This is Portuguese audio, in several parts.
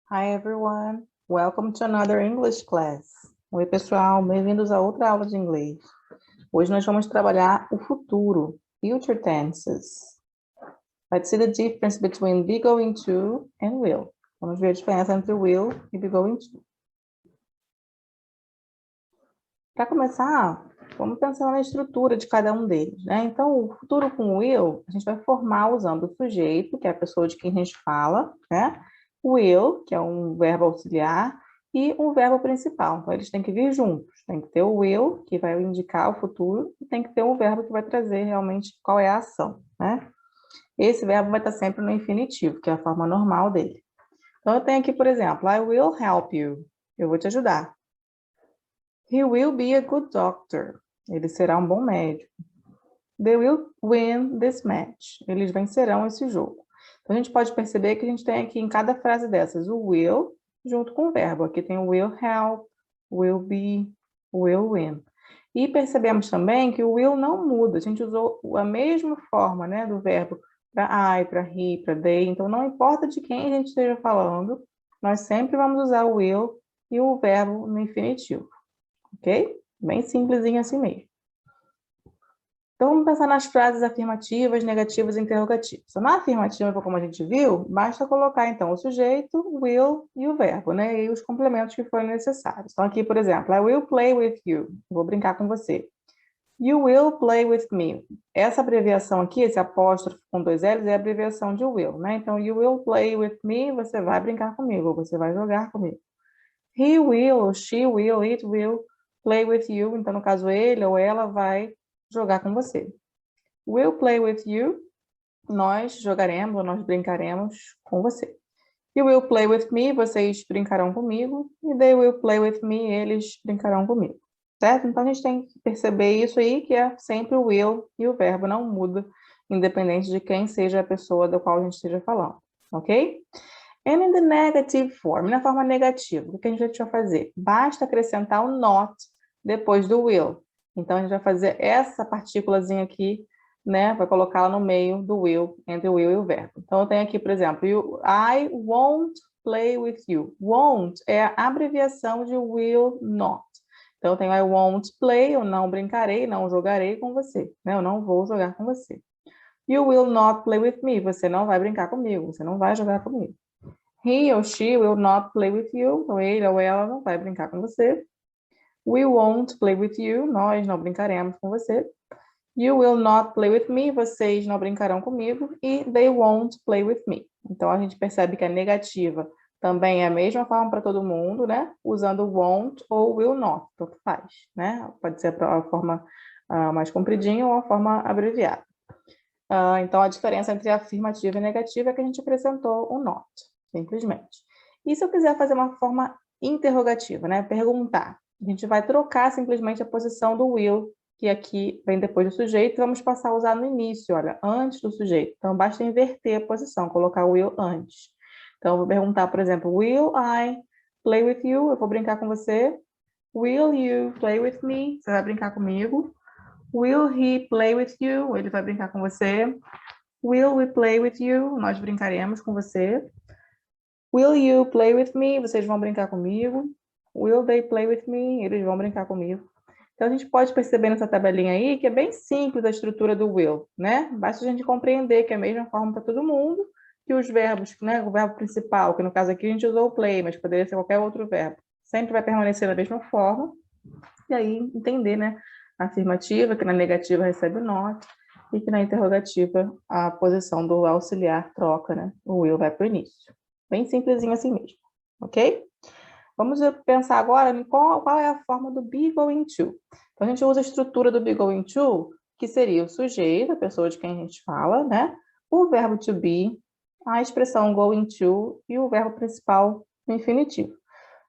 Hi everyone, welcome to another English class. Oi pessoal, bem-vindos a outra aula de inglês. Hoje nós vamos trabalhar o futuro, future tenses. Let's see the difference between be going to and will. Vamos ver a diferença entre will e be going to. Para começar, vamos pensar na estrutura de cada um deles, né? Então, o futuro com will, a gente vai formar usando o sujeito, que é a pessoa de quem a gente fala, né? Will, que é um verbo auxiliar, e um verbo principal. Então, eles têm que vir juntos. Tem que ter o will, que vai indicar o futuro, e tem que ter um verbo que vai trazer realmente qual é a ação, né? Esse verbo vai estar sempre no infinitivo, que é a forma normal dele. Então, eu tenho aqui, por exemplo, I will help you. Eu vou te ajudar. He will be a good doctor. Ele será um bom médico. They will win this match. Eles vencerão esse jogo. Então, a gente pode perceber que a gente tem aqui em cada frase dessas o will junto com o verbo. Aqui tem o will help, will be, will win. E percebemos também que o will não muda. A gente usou a mesma forma, né, do verbo para I, para he, para they. Então, não importa de quem a gente esteja falando, nós sempre vamos usar o will e o verbo no infinitivo. Ok? Bem simplesinho assim mesmo. Então, vamos pensar nas frases afirmativas, negativas e interrogativas. Na afirmativa, como a gente viu, basta colocar, então, o sujeito, o will e o verbo, né? E os complementos que forem necessários. Então, aqui, por exemplo, I will play with you. Vou brincar com você. You will play with me. Essa abreviação aqui, esse apóstrofo com dois L's, é a abreviação de will, né? Então, you will play with me, você vai brincar comigo, você vai jogar comigo. He will, she will, it will play with you. Então, no caso, ele ou ela vai jogar com você. Will play with you. Nós jogaremos, nós brincaremos com você. You will play with me. Vocês brincarão comigo. E they will play with me. Eles brincarão comigo. Certo? Então, a gente tem que perceber isso aí, que é sempre o will e o verbo não muda, independente de quem seja a pessoa da qual a gente esteja falando. Ok? And in the negative form, na forma negativa, o que a gente vai fazer? Basta acrescentar o not depois do will. Então, a gente vai fazer essa partículazinha aqui, né? Vai colocá-la no meio do will, entre o will e o verbo. Então, eu tenho aqui, por exemplo, I won't play with you. Won't é a abreviação de will not. Então, eu tenho I won't play, eu não brincarei, não jogarei com você. Né? Eu não vou jogar com você. You will not play with me. Você não vai brincar comigo, você não vai jogar comigo. He or she will not play with you. Então, ele ou ela não vai brincar com você. We won't play with you. Nós não brincaremos com você. You will not play with me. Vocês não brincarão comigo. E they won't play with me. Então, a gente percebe que a negativa também é a mesma forma para todo mundo, né? Usando won't ou will not. Tanto faz, né? Pode ser a forma mais compridinha ou a forma abreviada. Então, a diferença entre afirmativa e negativa é que a gente acrescentou o not. Simplesmente. E se eu quiser fazer uma forma interrogativa, né? Perguntar. A gente vai trocar simplesmente a posição do will, que aqui vem depois do sujeito, e vamos passar a usar no início, olha, antes do sujeito. Então, basta inverter a posição, colocar o will antes. Então, eu vou perguntar, por exemplo, will I play with you? Eu vou brincar com você. Will you play with me? Você vai brincar comigo. Will he play with you? Ele vai brincar com você. Will we play with you? Nós brincaremos com você. Will you play with me? Vocês vão brincar comigo. Will they play with me? Eles vão brincar comigo. Então, a gente pode perceber nessa tabelinha aí que é bem simples a estrutura do will, né? Basta a gente compreender que é a mesma forma para todo mundo, que os verbos, né? O verbo principal, que no caso aqui a gente usou o play, mas poderia ser qualquer outro verbo, sempre vai permanecer da mesma forma. E aí, entender, né? A afirmativa, que na negativa recebe o not, e que na interrogativa a posição do auxiliar troca, né? O will vai para o início. Bem simplesinho assim mesmo, ok? Vamos pensar agora em qual é a forma do be going to. Então, a gente usa a estrutura do be going to, que seria o sujeito, a pessoa de quem a gente fala, né? O verbo to be, a expressão going to e o verbo principal no infinitivo.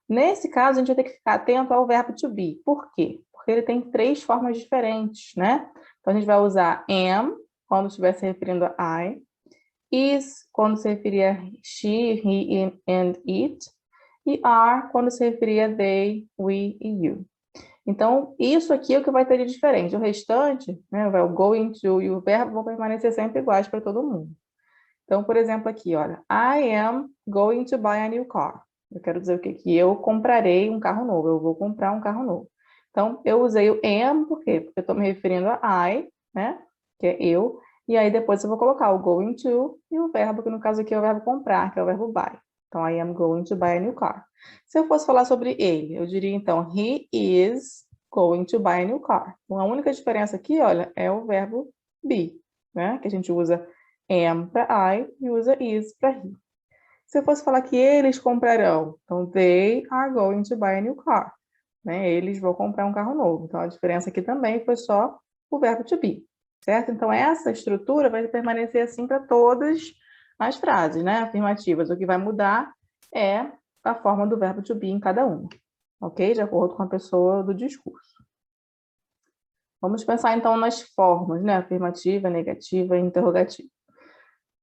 Nesse caso, a gente vai ter que ficar atento ao verbo to be. Por quê? Porque ele tem três formas diferentes, né? Então, a gente vai usar am, quando estiver se referindo a I, is, quando se referia a she, he, and it, e are, quando se referia a they, we e you. Então, isso aqui é o que vai ter de diferente. O restante, né, o going to e o verbo vão permanecer sempre iguais para todo mundo. Então, por exemplo, aqui, olha, I am going to buy a new car. Eu quero dizer o quê? Que eu comprarei um carro novo, eu vou comprar um carro novo. Então, eu usei o am, por quê? Porque eu estou me referindo a I, né? Que é eu. E aí, depois eu vou colocar o going to e o verbo, que no caso aqui é o verbo comprar, que é o verbo buy. Então, I am going to buy a new car. Se eu fosse falar sobre ele, eu diria, então, he is going to buy a new car. Então, a única diferença aqui, olha, é o verbo be, né? Que a gente usa am para I e usa is para he. Se eu fosse falar que eles comprarão, então, they are going to buy a new car. Né? Eles vão comprar um carro novo. Então, a diferença aqui também foi só o verbo to be, certo? Então, essa estrutura vai permanecer assim para todas as frases, né? Afirmativas. O que vai mudar é a forma do verbo to be em cada uma, ok? De acordo com a pessoa do discurso. Vamos pensar, então, nas formas, né? Afirmativa, negativa e interrogativa.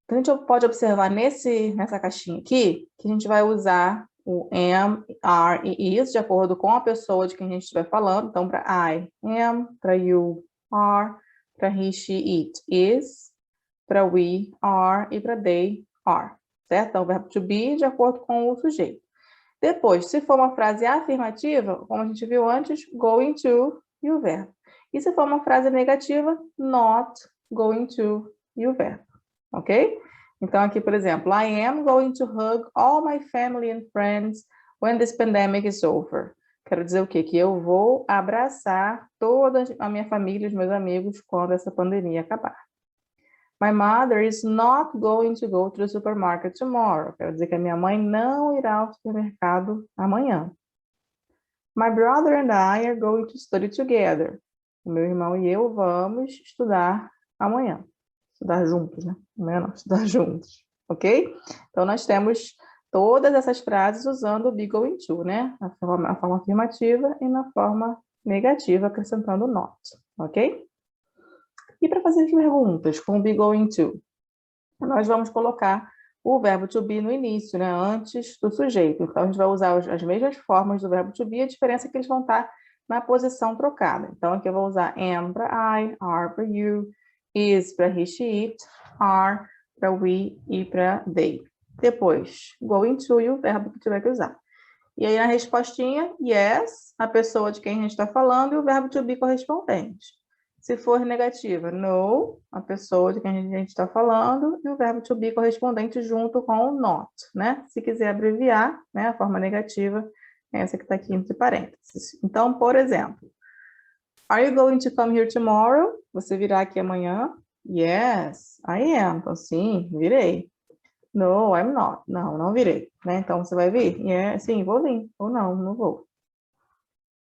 Então, a gente pode observar nessa caixinha aqui que a gente vai usar o am, are e is de acordo com a pessoa de quem a gente estiver falando. Então, para I am, para you are, para he, she, it is, para we are e para they are, certo? Então, o verbo to be de acordo com o sujeito. Depois, se for uma frase afirmativa, como a gente viu antes, going to e o verbo. E se for uma frase negativa, not going to e o verbo. Ok? Então, aqui, por exemplo, I am going to hug all my family and friends when this pandemic is over. Quero dizer o quê? Que eu vou abraçar toda a minha família e os meus amigos quando essa pandemia acabar. My mother is not going to go to the supermarket tomorrow. Quero dizer que a minha mãe não irá ao supermercado amanhã. My brother and I are going to study together. O meu irmão e eu vamos estudar amanhã. Estudar juntos, né? Amanhã não, estudar juntos. Ok? Então, nós temos todas essas frases usando o be going to, né? Na forma afirmativa e na forma negativa, acrescentando not. Ok? E para fazer as perguntas com o be going to, nós vamos colocar o verbo to be no início, né? Antes do sujeito. Então, a gente vai usar as mesmas formas do verbo to be, a diferença é que eles vão estar na posição trocada. Então, aqui eu vou usar am para I, are para you, is para he, she, it, are para we e para they. Depois, going to e o verbo que tiver que usar. E aí, na respostinha, yes, a pessoa de quem a gente está falando e o verbo to be correspondente. Se for negativa, no, a pessoa de quem a gente está falando e o verbo to be correspondente junto com o not, né? Se quiser abreviar, né, a forma negativa é essa que está aqui entre parênteses. Então, por exemplo, are you going to come here tomorrow? Você virá aqui amanhã? Yes, I am. Então, sim, virei. No, I'm not. Não, não virei. Né? Então, você vai vir? Yeah, sim, vou vir. Ou não, não vou.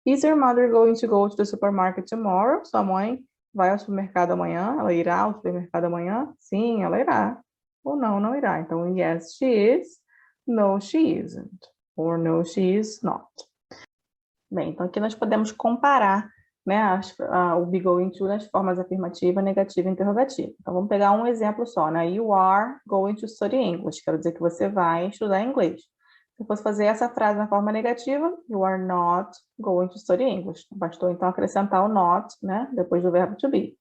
Is your mother going to go to the supermarket tomorrow? Sua mãe vai ao supermercado amanhã? Ela irá ao supermercado amanhã? Sim, ela irá. Ou não, não irá. Então, yes, she is. No, she isn't. Or no, she is not. Bem, então aqui nós podemos comparar, né, o be going to nas formas afirmativa, negativa e interrogativa. Então, vamos pegar um exemplo só, né? You are going to study English. Quero dizer que você vai estudar inglês. Se eu fosse fazer essa frase na forma negativa, you are not going to study English. Bastou, então, acrescentar o not, né, depois do verbo to be.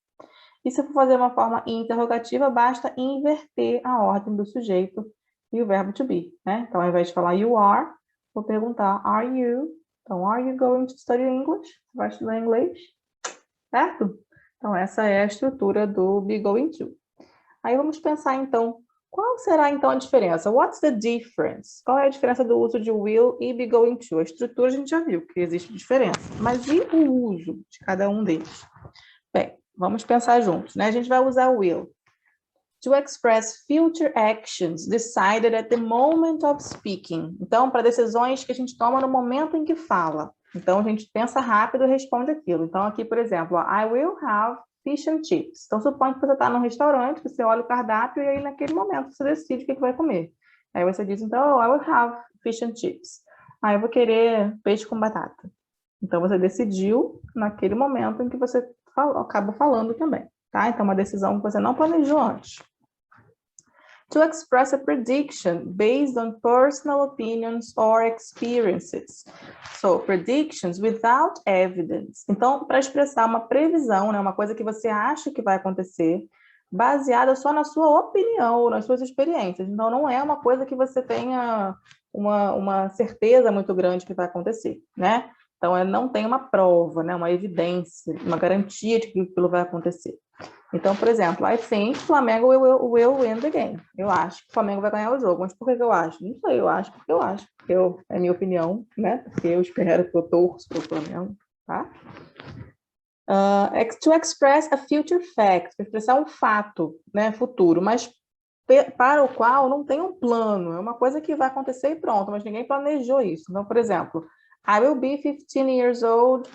E se eu for fazer uma forma interrogativa, basta inverter a ordem do sujeito e o verbo to be, né? Então, ao invés de falar you are, vou perguntar are you? Então, are you going to study English? Você vai estudar inglês? Certo? Então, essa é a estrutura do be going to. Aí, vamos pensar, então, qual será, então, a diferença? What's the difference? Qual é a diferença do uso de will e be going to? A estrutura a gente já viu que existe diferença. Mas e o uso de cada um deles? Bem, vamos pensar juntos, né? A gente vai usar o will. To express future actions decided at the moment of speaking. Então, para decisões que a gente toma no momento em que fala. Então, a gente pensa rápido e responde aquilo. Então, aqui, por exemplo, I will have fish and chips. Então, suponha que você está num restaurante, você olha o cardápio e aí, naquele momento, você decide o que vai comer. Aí você diz, então, I will have fish and chips. Aí eu vou querer peixe com batata. Então, você decidiu naquele momento em que você acaba falando também. Tá? Então, uma decisão que você não planejou antes. To express a prediction based on personal opinions or experiences. So, predictions without evidence. Então, para expressar uma previsão, né, uma coisa que você acha que vai acontecer, baseada só na sua opinião, nas suas experiências. Então, não é uma coisa que você tenha uma certeza muito grande que vai acontecer, né? Então, não tem uma prova, né? Uma evidência, uma garantia de que aquilo vai acontecer. Então, por exemplo, I think Flamengo will win the game. Eu acho que o Flamengo vai ganhar o jogo. Mas por que eu acho? Não sei, eu acho porque eu acho. É minha opinião, né? Porque eu espero que eu torço para o Flamengo, tá? To express a future fact, expressar um fato, né, futuro, mas para o qual não tem um plano, é uma coisa que vai acontecer e pronto, mas ninguém planejou isso. Então, por exemplo, I will be 15 years old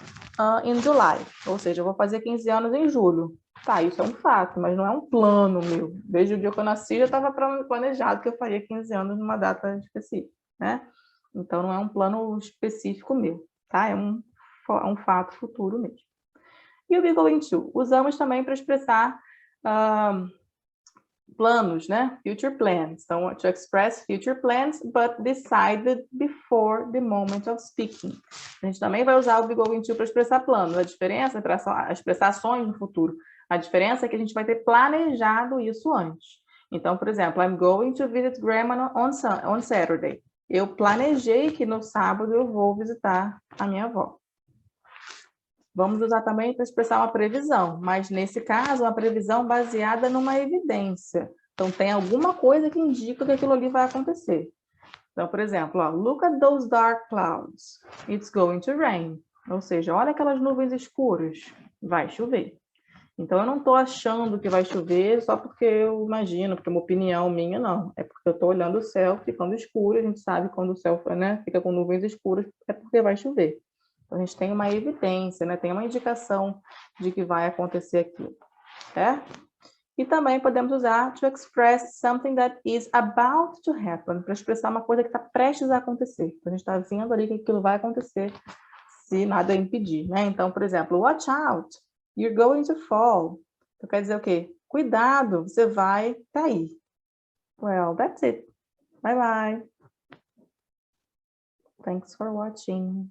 in July, ou seja, eu vou fazer 15 anos em julho. Tá, isso é um fato, mas não é um plano meu. Desde o dia que eu nasci já estava planejado que eu faria 15 anos numa data específica, né? Então, não é um plano específico meu, tá? É um fato futuro mesmo. E o be going to? Usamos também para expressar planos, né? Future plans. Então, to express future plans, but decided before the moment of speaking. A gente também vai usar o be going to para expressar planos. A diferença é para expressar ações no futuro. A diferença é que a gente vai ter planejado isso antes. Então, por exemplo, I'm going to visit grandma on Saturday. Eu planejei que no sábado eu vou visitar a minha avó. Vamos usar também para expressar uma previsão, mas nesse caso, uma previsão baseada numa evidência. Então, tem alguma coisa que indica que aquilo ali vai acontecer. Então, por exemplo, ó, look at those dark clouds. It's going to rain. Ou seja, olha aquelas nuvens escuras. Vai chover. Então, eu não estou achando que vai chover só porque eu imagino, porque é uma opinião minha, não. É porque eu estou olhando o céu ficando escuro. A gente sabe quando o céu, né, fica com nuvens escuras, é porque vai chover. A gente tem uma evidência, né? Tem uma indicação de que vai acontecer aquilo, certo? E também podemos usar to express something that is about to happen, para expressar uma coisa que está prestes a acontecer. Então, a gente está vendo ali que aquilo vai acontecer se nada impedir, né? Então, por exemplo, watch out, you're going to fall. Então, quer dizer o quê? Cuidado, você vai cair. Well, that's it. Bye bye. Thanks for watching.